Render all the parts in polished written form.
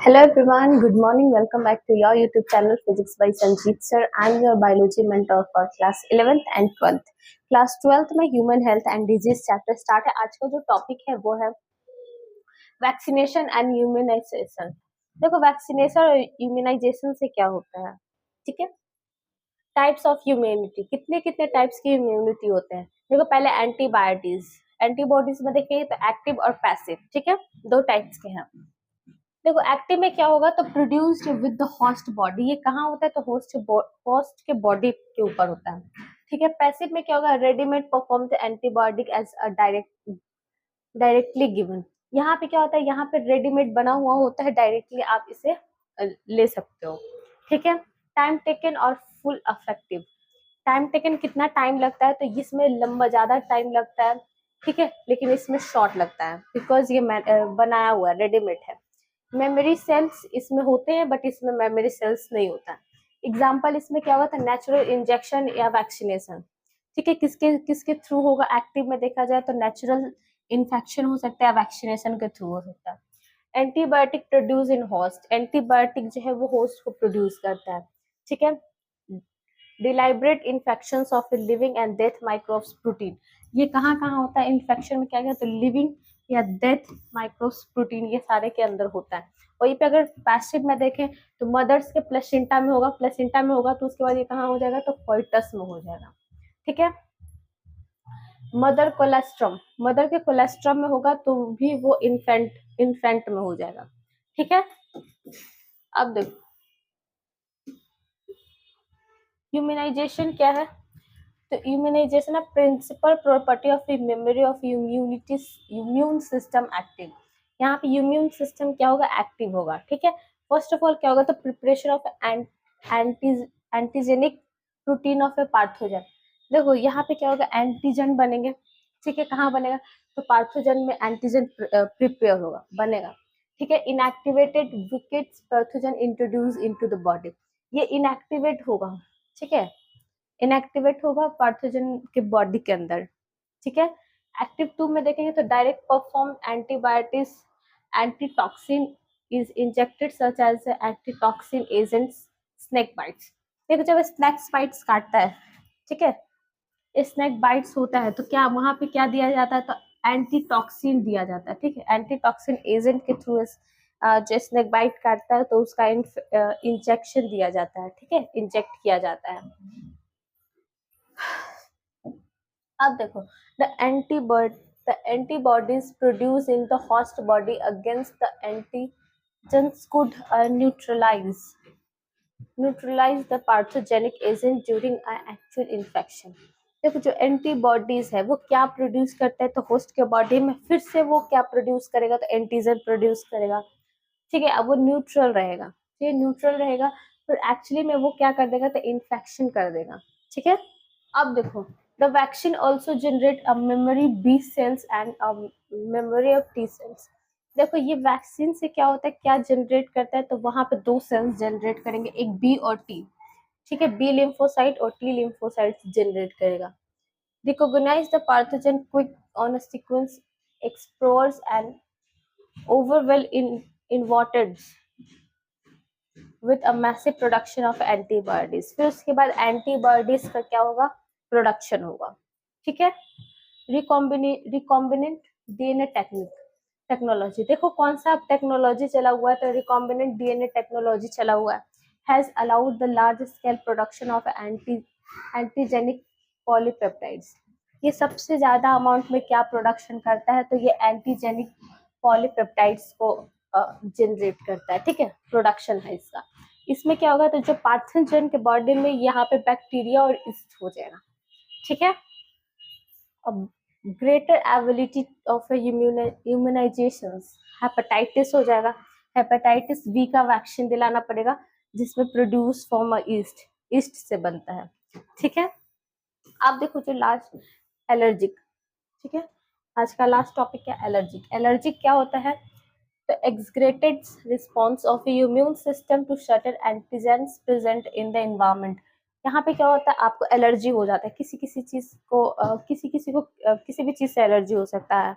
Hello everyone, good morning. Welcome back to your YouTube channel Physics by Sanjeet Sir. I'm your biology mentor for class 11th and 12th. Class 12th में human health and disease chapter start है। आज का जो topic है वो है vaccination and immunisation. देखो vaccination और इम्यूनाइजेशन से क्या होता है, ठीक है। टाइप्स ऑफ इम्यूनिटी, कितने कितने टाइप्स की इम्यूनिटी होते हैं। देखो पहले एंटीबॉडीज में देखेंगे तो एक्टिव और पैसिव, ठीक है, दो टाइप्स के हैं। देखो एक्टिव में क्या होगा तो produced with the host body, ये कहाँ होता है तो होस्ट के बॉडी के ऊपर होता है, ठीक है। पैसिव में क्या होगा, readymade perform the antibody as a directly given. यहाँ पे क्या होता है, यहाँ पे रेडीमेड बना हुआ होता है, डायरेक्टली आप इसे ले सकते हो, ठीक है। टाइम टेकन और फुल अफेक्टिव। टाइम टेकन कितना टाइम लगता है तो इसमें लंबा ज्यादा टाइम लगता है, ठीक है, लेकिन इसमें शॉर्ट लगता है बिकॉज ये बनाया हुआ रेडीमेड है। मेमोरी सेल्स इसमें होते हैं बट इसमें मेमोरी सेल्स नहीं होता। एग्जाम्पल इसमें क्या होगा था, नेचुरल इंजेक्शन या वैक्सीनेशन, ठीक है। किसके किसके थ्रू होगा, एक्टिव में देखा जाए तो नेचुरल इन्फेक्शन हो सकता है, वैक्सीनेशन के थ्रू हो सकता है। Antibiotic produce in host, antibiotic जो है वो होस्ट को प्रोड्यूस करता है, ठीक है। Deliberate infection of living and death microbes protein, ये कहाँ कहाँ होता है इन्फेक्शन में, क्या क्या तो लिविंग या डेथ माइक्रोब्स प्रोटीन, ये सारे के अंदर होता है। वहीं पे अगर पैसिव में देखें तो मदर्स के प्लेसेंटा में होगा, प्लेसेंटा में होगा तो उसके बाद ये कहाँ हो जाएगा तो फोइटस में हो जाएगा, ठीक है। मदर के कोलेस्ट्रम में होगा तो भी वो इन्फेंट में हो जाएगा, ठीक है। अब देखो इम्यूनाइजेशन क्या है, तो इम्यूनाइजेशन है principal property of memory of immune system active. यहाँ पे इम्यून सिस्टम क्या होगा, एक्टिव होगा, ठीक है। फर्स्ट ऑफ ऑल क्या होगा तो preparation of antigenic protein of a pathogen. देखो यहाँ पे क्या होगा, एंटीजन बनेंगे, ठीक है। कहाँ बनेगा तो पार्थोजन में एंटीजन प्रिपेयर होगा, बनेगा, ठीक है। Inactivated wickets pathogen introduce into the body, ये इनएक्टिवेट होगा, ठीक है, इनएक्टिवेट होगा पार्थोजन के बॉडी के अंदर, ठीक है। एक्टिव 2 में देखेंगे तो direct perform antibiotics, antitoxin is injected such as antitoxin agents, snake bites. देखो जब स्नेक बाइट्स काटता है, ठीक है, स्नेक बाइट्स होता है तो क्या वहां पे क्या दिया जाता है तो एंटीटॉक्सिन दिया जाता है, ठीक है। एंटीटॉक्सिन एजेंट के थ्रू जो स्नेक बाइट काटता है तो उसका इंजेक्शन दिया जाता है, ठीक है, इंजेक्ट किया जाता है। अब देखो the antibodies produced in the host body against the antigens could neutralize the pathogenic agent during an actual infection। देखो जो एंटीबॉडीज है वो क्या प्रोड्यूस करता है तो होस्ट के बॉडी में फिर से वो क्या प्रोड्यूस करेगा तो एंटीजन प्रोड्यूस करेगा, ठीक है। अब वो न्यूट्रल रहेगा, ये न्यूट्रल रहेगा, फिर एक्चुअली में वो क्या कर देगा तो इन्फेक्शन कर देगा, ठीक है। अब देखो the vaccine also generate a memory B cells and memory of T cells. देखो ये वैक्सीन से क्या होता है, क्या जनरेट करता है तो वहां पे दो सेल्स जनरेट करेंगे, एक बी और टी, ठीक है। बी लिम्फोसाइट और टी लिम्फोसाइट जनरेट करेगा। Recognise the pathogen quick on a sequence explores and overwhelm inverted with a massive production of antibodies. फिर उसके बाद एंटीबॉडीज का क्या होगा, प्रोडक्शन होगा, ठीक है। रिकॉम्बिनेंट डीएनए टेक्नोलॉजी, देखो कौन सा टेक्नोलॉजी चला हुआ है तो रिकॉम्बिनेंट डीएनए टेक्नोलॉजी चला हुआ है। Has allowed the large scale production of antigenic polypeptides. ये सबसे ज्यादा अमाउंट में क्या प्रोडक्शन करता है तो ये एंटीजेनिक पॉलीपेप्टाइड्स को जनरेट करता है, ठीक है, प्रोडक्शन है इसका। इसमें क्या होगा तो जो पार्थोजन के बॉडी में यहाँ पे बैक्टीरिया और ईस्ट हो जाएगा, ठीक है। अब greater ability of immunisation, hepatitis हो जाएगा, हेपेटाइटिस बी का वैक्सीन दिलाना पड़ेगा जिसमें प्रोड्यूस फ्रॉम ईस्ट से बनता है, ठीक है। आप देखो जो लास्ट एलर्जिक, ठीक है, आज का लास्ट टॉपिक क्या, एलर्जिक। एलर्जिक क्या होता है तो exaggerated response of immune system to certain antigens present in the environment. यहाँ पे क्या होता है, आपको एलर्जी हो जाता है किसी किसी चीज को, किसी किसी को किसी भी चीज से एलर्जी हो सकता है,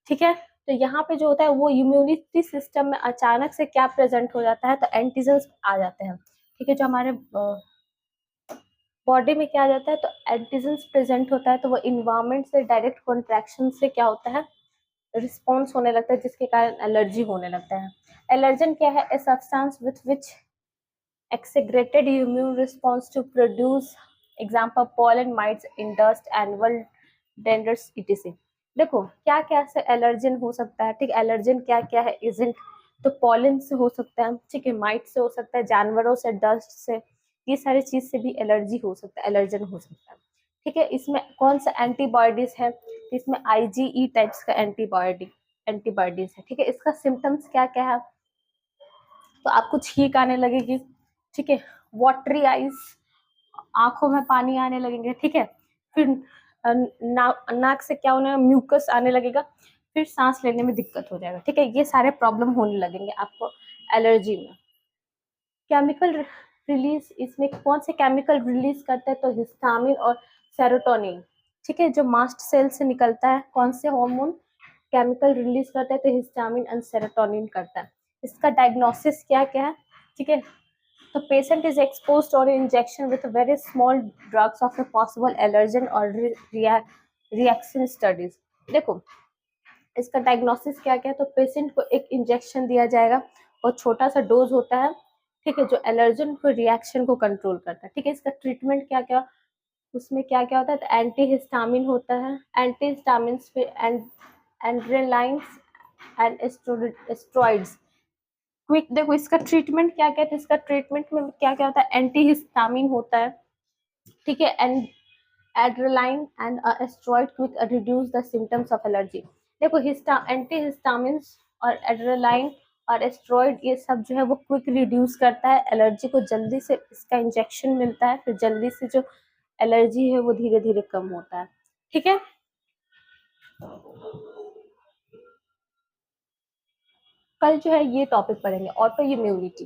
ठीक है। तो यहाँ पे जो होता है वो इम्यूनिटी सिस्टम में अचानक से क्या प्रेजेंट हो जाता है, तो एंटीजन्स आ जाते हैं। ठीक है, जो हमारे बॉडी में क्या आ जाता है, तो एंटीजन्स प्रेजेंट होता है, तो वो इन्वायरमेंट से डायरेक्ट कॉन्ट्रैक्शन से क्या होता है, रिस्पॉन्स होने लगता है, जिसके कारण एलर्जी होने लगता है। एलर्जन क्या है, a substance with which exaggerated immune response to produce example pollen mites in dust annual denders etc। देखो क्या क्या से एलर्जन हो सकता है, ठीक, एलर्जन क्या क्या है, इजेंट, तो पॉलन से हो सकता है, ठीक है, माइट से हो सकता है, जानवरों से, डस्ट से, ये सारी चीज से भी एलर्जी हो सकता है, एलर्जन हो सकता है। ठीक है, इसमें कौन सा एंटीबॉडीज है, इसमें आईजीई टाइप्स का एंटीबॉडीज है। ठीक है, इसका सिम्टम्स क्या क्या है, तो आपको छींक आने लगेगी, ठीक है, वाटरी आईज, आंखों में पानी आने लगेंगे, ठीक है, फिर नाक से क्या होने, म्यूकस आने लगेगा, फिर सांस लेने में दिक्कत हो जाएगा। ठीक है, ये सारे प्रॉब्लम होने लगेंगे आपको एलर्जी में। केमिकल रिलीज, इसमें कौन से केमिकल रिलीज करते हैं, तो हिस्टामिन और सेरोटोनिन। ठीक है, जो मास्ट सेल से निकलता है, कौन से हार्मोन केमिकल रिलीज करता है, तो हिस्टामिन एंड सेरोटोनिन करता है। इसका डायग्नोसिस क्या क्या है, ठीक है, तो पेशेंट इज एक्सपोज्ड और injection with very small drugs of a possible allergen और रिएक्शन स्टडीज। देखो इसका डायग्नोसिस क्या क्या है, तो पेशेंट को एक इंजेक्शन दिया जाएगा और छोटा सा डोज होता है, ठीक है, जो एलर्जन को रिएक्शन को कंट्रोल करता है। ठीक है, इसका ट्रीटमेंट क्या क्या, उसमें क्या क्या होता है, तो एंटी हिस्टामिन होता है, anti histamine adrenalines and steroids. Quick, देखो इसका ट्रीटमेंट क्या क्या है, तो इसका ट्रीटमेंट में क्या क्या होता है, एंटी हिस्टामिन होता है, ठीक है, and adrenaline and steroid quick reduce the symptoms of allergy. देखो एंटी हिस्टामिन और एड्रेलाइन और स्टेरॉइड ये सब जो है वो क्विक रिड्यूस करता है एलर्जी को, जल्दी से इसका इंजेक्शन मिलता है, फिर जल्दी से जो एलर्जी है वो धीरे धीरे कम होता है। ठीक है, कल जो है ये टॉपिक पढ़ेंगे, ऑटो इम्यूनिटी।